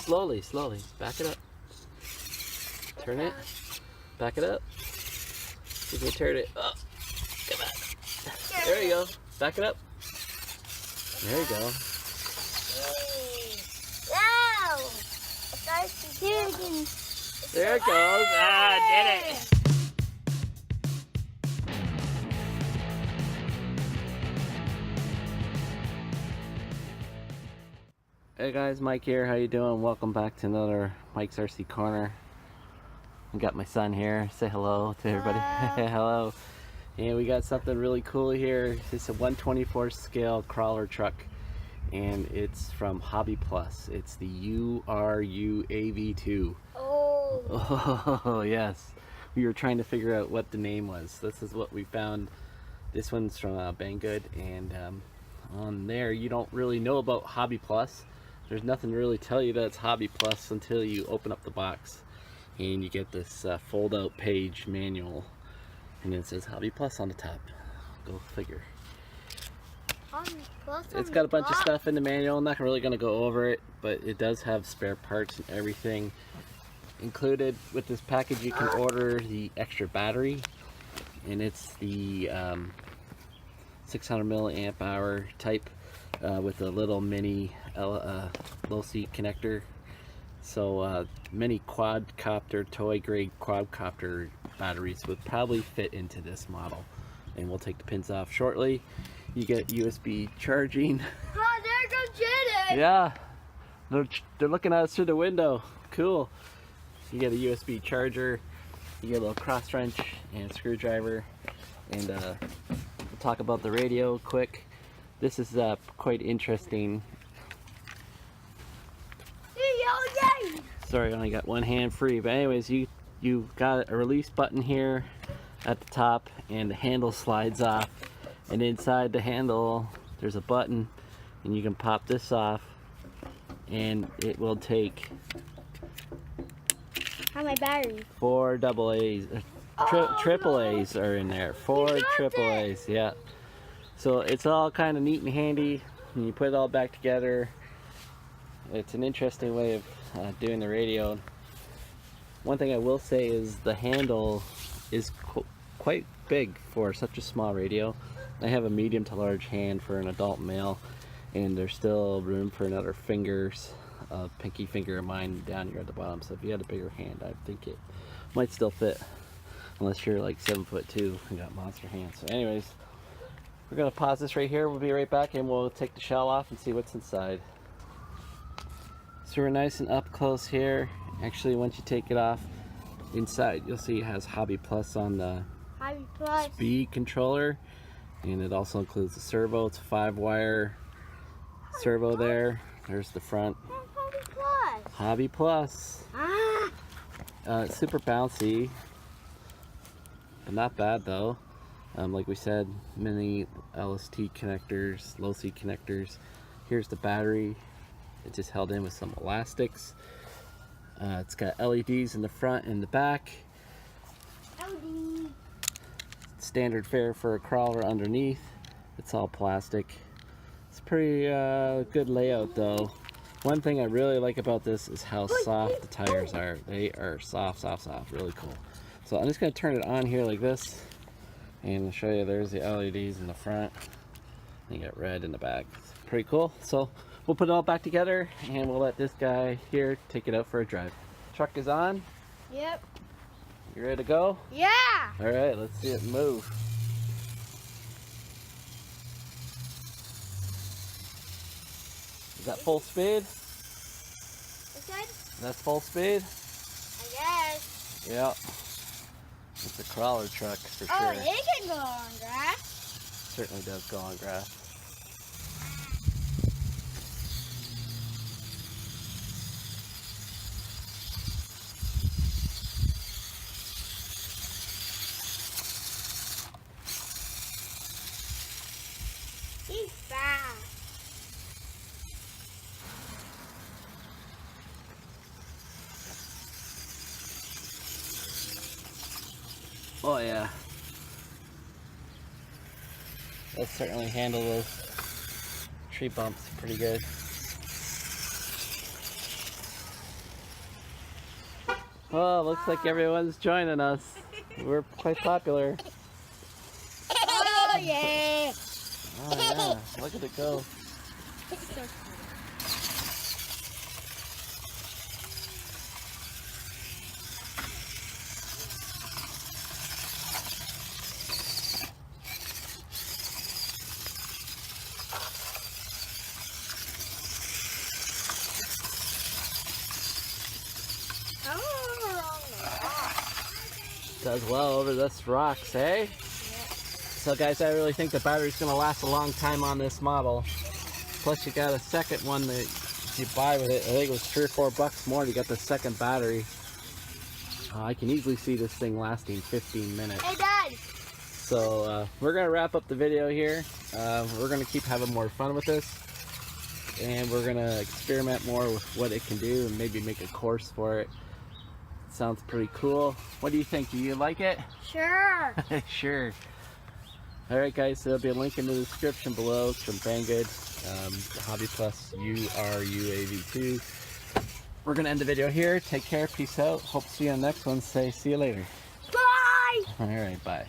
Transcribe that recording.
slowly. Back it up. Turn it. Back it up. You can turn it up. Come on. There you go. Back it up. There you go. Wow! There it goes. Ah, did it. Hey guys, Mike here. How you doing? Welcome back to another Mike's RC Corner. I got my son here. Say hello to everybody. Hello. And we got something really cool here. It's a 1/24 scale crawler truck, and it's from Hobby Plus. It's the URUAV2. Oh yes. We were trying to figure out what the name was. This is what we found. This one's from Banggood, and on there you don't really know about Hobby Plus. There's nothing to really tell you that it's Hobby Plus until you open up the box and you get this fold out page manual, and it says Hobby Plus on the top. Go figure. It's got a bunch of stuff in the manual. I'm not really going to go over it, but it does have spare parts and everything included with this package. You can order the extra battery, and it's the 600 milliamp hour type with a little mini low C connector. So many quadcopter, toy grade quadcopter batteries would probably fit into this model, and we'll take the pins off shortly. You get USB charging. Oh, there goes Janet! Yeah, they're looking at us through the window. Cool. So you get a USB charger, you get a little cross wrench and a screwdriver, and we'll talk about the radio quick. This is quite interesting. Sorry, I only got one hand free, but anyways, you got a release button here at the top, and the handle slides off, and inside the handle there's a button, and you can pop this off, and it will take how my battery? 4 AA's, triple A's are in there. 4 triple A's, yeah. So it's all kind of neat and handy, and you put it all back together. It's an interesting way of doing the radio. One thing I will say is the handle is quite big for such a small radio. I have a medium to large hand for an adult male, and there's still room for another fingers, pinky finger of mine down here at the bottom. So if you had a bigger hand, I think it might still fit, unless you're like 7'2" and got monster hands. So anyways, we're gonna pause this right here. We'll be right back, and we'll take the shell off and see what's inside. So we're nice and up close here. Actually, once you take it off, inside you'll see it has Hobby Plus on the speed controller, and it also includes the servo. It's a 5-wire servo there. There's the front. Hobby Plus. It's super bouncy, but not bad though. Like we said, many LST connectors, low C connectors. Here's the battery. It's just held in with some elastics. It's got LEDs in the front and the back. Standard fare for a crawler underneath. It's all plastic. It's pretty good layout though. One thing I really like about this is how soft the tires are. They are soft, really cool. So I'm just going to turn it on here like this, and I'll show you. There's the LEDs in the front. You got red in the back. It's pretty cool. So we'll put it all back together, and we'll let this guy here take it out for a drive. Truck is on. Yep. You ready to go? Yeah. All right, let's see it move. Is that full speed? That's full speed? I guess. Yep. It's a crawler truck for sure. Oh, it can go on grass. Certainly does go on grass. He's fast. Oh yeah. They'll certainly handle those tree bumps pretty good. Oh, looks like everyone's joining us. We're quite popular. Oh yeah. Oh yeah, look at it go. Does well over this rocks, eh? So guys, I really think the battery's gonna last a long time on this model. Plus you got a second one that you buy with it. I think it was $3 or $4 more to get the second battery. I can easily see this thing lasting 15 minutes. Hey Dad. So we're gonna wrap up the video here. We're gonna keep having more fun with this, and we're gonna experiment more with what it can do and maybe make a course for it. Sounds pretty cool. What do you think? Do you like it? Sure. Sure. Alright guys, so there'll be a link in the description below. It's from Banggood, Hobby Plus URUAV2. We're gonna end the video here. Take care, peace out. Hope to see you on the next one. See you later. Bye. Alright, bye.